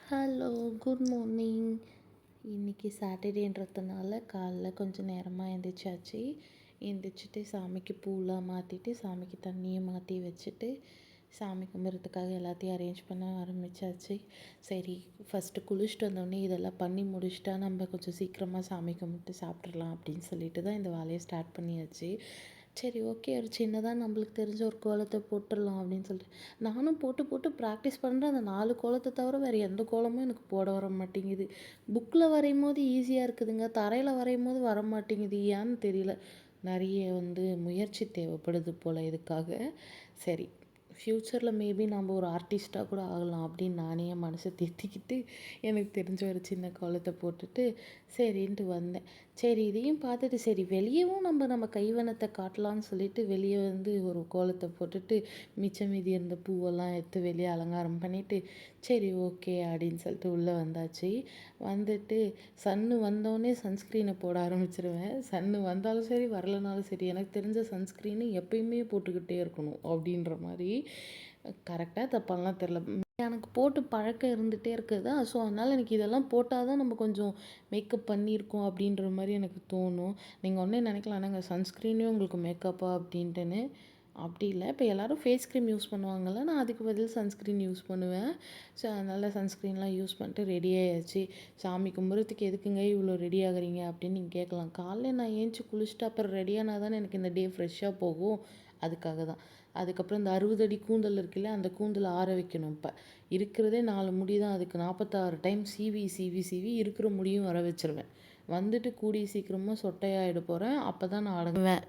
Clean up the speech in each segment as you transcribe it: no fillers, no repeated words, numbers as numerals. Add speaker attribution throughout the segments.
Speaker 1: Hello, good morning. இன்றைக்கி சாட்டர்டேன்றதுனால காலைல கொஞ்சம் நேரமாக எழுந்திரிச்சாச்சு. எழுந்திரிச்சிட்டு சாமிக்கு பூலாம் மாற்றிட்டு சாமிக்கு தண்ணியும் மாற்றி வச்சுட்டு சாமி கும்பிட்றதுக்காக எல்லாத்தையும் அரேஞ்ச் பண்ண ஆரம்பித்தாச்சு. சரி, ஃபஸ்ட்டு குளிச்சுட்டு வந்தோடனே இதெல்லாம் பண்ணி முடிச்சிட்டா நம்ம கொஞ்சம் சீக்கிரமாக சாமி கும்பிட்டு சாப்பிட்றலாம் அப்படின்னு சொல்லிட்டு தான் இந்த வேலையை ஸ்டார்ட் பண்ணியாச்சு. சரி, ஓகே, ஒரு சின்னதாக நம்மளுக்கு தெரிஞ்ச ஒரு கோலத்தை போட்டுடலாம் அப்படின்னு சொல்லிட்டு நானும் போட்டு போட்டு ப்ராக்டிஸ் பண்ணுறேன். அந்த 4 கோலத்தை தவிர வேறு எந்த கோலமும் எனக்கு போட வர மாட்டேங்குது. புக்கில் வரையும் போது ஈஸியாக இருக்குதுங்க, தரையில் வரையும் போது வர மாட்டேங்குது. ஏன்னு தெரியல. நிறைய முயற்சி தேவைப்படுது போல் இதுக்காக. சரி, ஃப்யூச்சரில் மேபி நம்ம ஒரு ஆர்டிஸ்ட்டாக கூட ஆகலாம் அப்படின்னு நானே என் மனசை தேத்திக்கிட்டு எனக்கு தெரிஞ்ச ஒரு சின்ன கோலத்தை போட்டுட்டு சரின்ட்டு வந்தேன். சரி, இதையும் பார்த்துட்டு சரி வெளியவும் நம்ம கைவண்ணத்தை காட்டலான்னு சொல்லிட்டு வெளியே ஒரு கோலத்தை போட்டுட்டு மிச்சம் மீதி இருந்த பூவெல்லாம் எடுத்து வெளியே அலங்காரம் பண்ணிவிட்டு சரி ஓகே அப்படின்னு சொல்லிட்டு உள்ளே வந்தாச்சு. வந்துட்டு சன்னு வந்தோடனே சன்ஸ்க்ரீனை போட ஆரம்பிச்சிருவேன். சன்னு வந்தாலும் சரி வரலனாலும் சரி எனக்கு தெரிஞ்ச சன்ஸ்க்ரீனு எப்பயுமே போட்டுக்கிட்டே இருக்கணும் அப்படின்ற மாதிரி. கரெக்டாக தப்பாலாம் தெரில, எனக்கு போட்டு பழக்கம் இருந்துகிட்டே இருக்குதா. ஸோ அதனால் எனக்கு இதெல்லாம் போட்டால் தான் நம்ம கொஞ்சம் மேக்கப் பண்ணியிருக்கோம் அப்படின்ற மாதிரி எனக்கு தோணும். நீங்கள் ஒன்றே நினைக்கலாம், நாங்கள் சன்ஸ்க்ரீனே உங்களுக்கு மேக்கப்பா அப்படின்ட்டுன்னு. அப்படி இல்லை. இப்போ எல்லோரும் ஃபேஸ் க்ரீம் யூஸ் பண்ணுவாங்கள்ல, நான் அதுக்கு பதில் சன்ஸ்க்ரீன் யூஸ் பண்ணுவேன். ஸோ அதனால் சன்ஸ்க்ரீன்லாம் யூஸ் பண்ணிட்டு ரெடி ஆயாச்சு. சாமி கும்பிட்றதுக்கு எதுக்குங்க இவ்வளோ ரெடி ஆகுறீங்க அப்படின்னு நீங்கள் கேட்கலாம். காலைல நான் ஏஞ்சி குளிச்சுட்டு அப்புறம் ரெடியானால் தானே எனக்கு இந்த டே ஃப்ரெஷ்ஷாக போகும். அதுக்காக தான். அதுக்கப்புறம் இந்த 60 அடி கூந்தல் இருக்குல்ல, அந்த கூந்தலை ஆற வைக்கணும். இப்போ இருக்கிறதே 4 முடி தான், அதுக்கு 46 டைம் சீவி சீவி சீவி இருக்கிற முடியும் வர வச்சுருவேன். வந்துட்டு கூடிய சீக்கிரமாக சொட்டையாகிட போகிறேன். அப்போ தான் நான் அடங்குவேன்.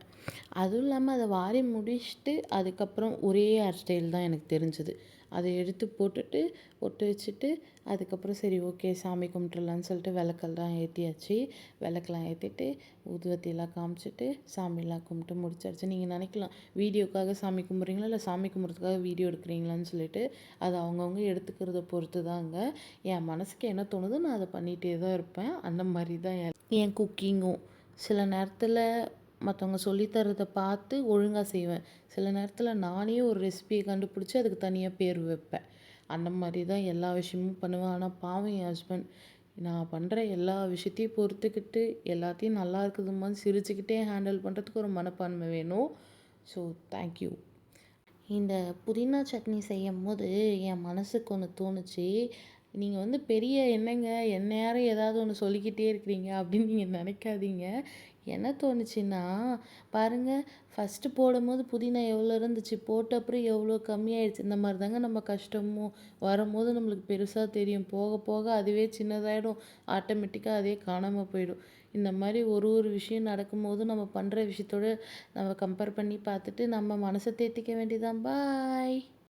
Speaker 1: அதுவும் இல்லாமல் அதை வாரி முடிச்சுட்டு அதுக்கப்புறம் ஒரே ஹேர் ஸ்டைல் தான் எனக்கு தெரிஞ்சுது. அதை எடுத்து போட்டுட்டு பொட்டு வச்சுட்டு அதுக்கப்புறம் சரி ஓகே சாமி கும்பிட்றலான்னு சொல்லிட்டு விளக்கெல்லாம் ஏற்றியாச்சு. விளக்கெல்லாம் ஏற்றிட்டு ஊதுவத்தியெல்லாம் காமிச்சிட்டு சாமிலாம் கும்பிட்டு முடிச்சாச்சு. நீங்கள் நினைக்கலாம், வீடியோக்காக சாமி கும்பிட்றீங்களா இல்லை சாமி கும்பிட்றதுக்காக வீடியோ எடுக்கிறீங்களான்னு சொல்லிட்டு. அது அவங்கவுங்க எடுத்துக்கிறத பொறுத்து தாங்க. என் மனசுக்கு என்ன தோணுதோ நான் அதை பண்ணிகிட்டே தான் இருப்பேன். அந்த மாதிரி தான் என் குக்கிங்கும். சில நேரத்தில் மற்றவங்க சொல்லித்தரதை பார்த்து ஒழுங்காக செய்வேன். சில நேரத்தில் நானே ஒரு ரெசிபியை கண்டுபிடிச்சி அதுக்கு தனியாக பேர் வைப்பேன். அந்த மாதிரி தான் எல்லா விஷயமும் பண்ணுவேன். ஆனால் பாவம் என் ஹஸ்பண்ட் நான் பண்ணுற எல்லா விஷயத்தையும் பொறுத்துக்கிட்டு எல்லாத்தையும் நல்லா இருக்குதுமான்னு சிரிச்சுக்கிட்டே ஹேண்டில் பண்ணுறதுக்கு ஒரு மனப்பான்மை வேணும். So thank you. இந்த புதினா சட்னி செய்யும் போது என் மனசுக்கு ஒன்று தோணுச்சு. நீங்கள் பெரிய என்னங்க எந்நேரம் ஏதாவது ஒன்று சொல்லிக்கிட்டே இருக்கிறீங்க அப்படின்னு நீங்கள் நினைக்காதீங்க. என்ன தோணுச்சுன்னா, பாருங்கள், ஃபஸ்ட்டு போடும்போது புதினா எவ்வளோ இருந்துச்சு, போட்ட அப்புறம் எவ்வளோ கம்மியாயிடுச்சு. இந்த மாதிரி தாங்க நம்ம கஷ்டமும் வரும்போது நம்மளுக்கு பெருசாக தெரியும். போக போக அதுவே சின்னதாயிடும். ஆட்டோமேட்டிக்காக அதே காணாமல் போயிடும். இந்த மாதிரி ஒரு ஒரு விஷயம் நடக்கும்போது நம்ம பண்ணுற விஷயத்தோட நம்ம கம்பேர் பண்ணி பார்த்துட்டு நம்ம மனசை தேத்திக்க வேண்டியதான். பாய்.